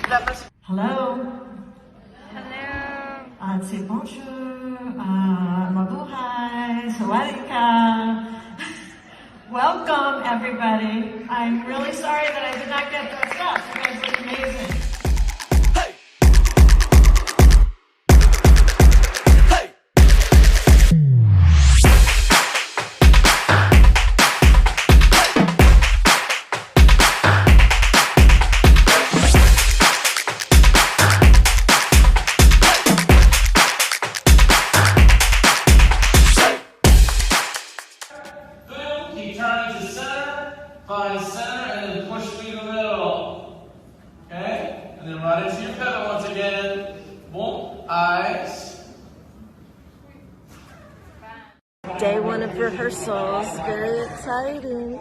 Hello. Hello. I'd say bonjour, mabuhay, sawadika. Welcome, everybody. I'm really sorry that I did not get dressed up. You guys look amazing. Keep turning to center, find center, and then push through the middle. Okay? And then right into your pivot once again. Boom, eyes. Day one of rehearsals, very exciting.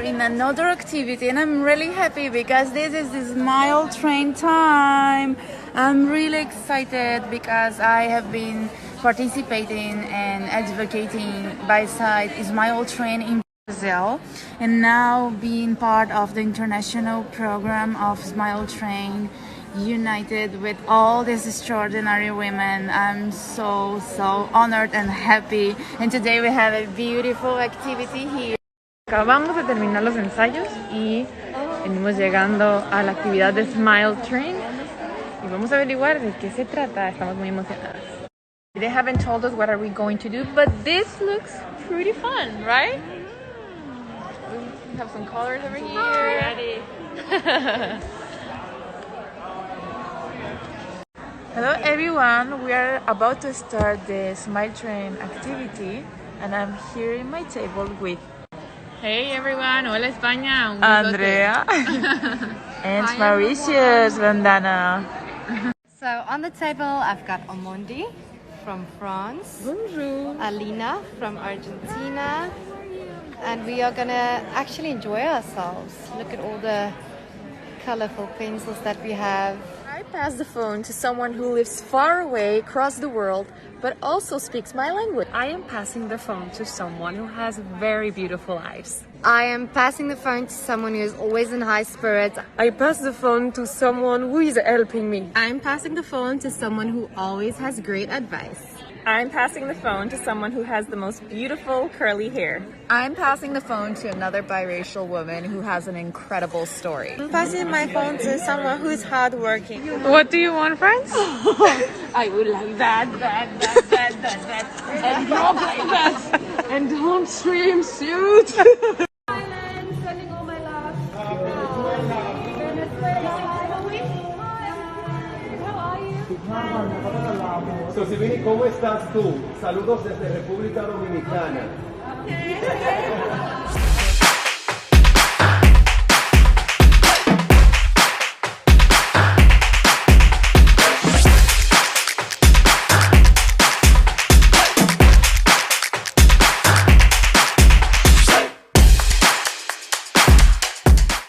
In another activity, and I'm really happy because this is the Smile Train time. I'm really excited because I have been participating and advocating by side Smile Train in Brazil, and now being part of the international program of Smile Train united with all these extraordinary women. I'm so honored and happy, and today we have a beautiful activity here. Acabamos de terminar los ensayos y venimos llegando a la actividad de Smile Train y vamos a averiguar de qué se trata. Estamos muy emocionadas. They haven't told us what are we going to do, but this looks pretty fun, right? We have some colors over here. Ready. Hello everyone, we are about to start the Smile Train activity, and I'm here in my table with Hey everyone, hola España. Un Andrea and Mauritius, Vandana. So on the table I've got Omondi from France, Bonjour. Alina from Argentina, and we are gonna actually enjoy ourselves. Look at all the colorful pencils that we have. I pass the phone to someone who lives far away across the world but also speaks my language. I am passing the phone to someone who has very beautiful eyes. I am passing the phone to someone who is always in high spirits. I pass the phone to someone who is helping me. I'm passing the phone to someone who always has great advice. I'm passing the phone to someone who has the most beautiful curly hair. I'm passing the phone to another biracial woman who has an incredible story. I'm passing my phone to someone who's hardworking. What do you want, friends? I would like that, and drop like that, and don't swimsuit. Sosibini, ¿cómo estás tú? Saludos desde República Dominicana.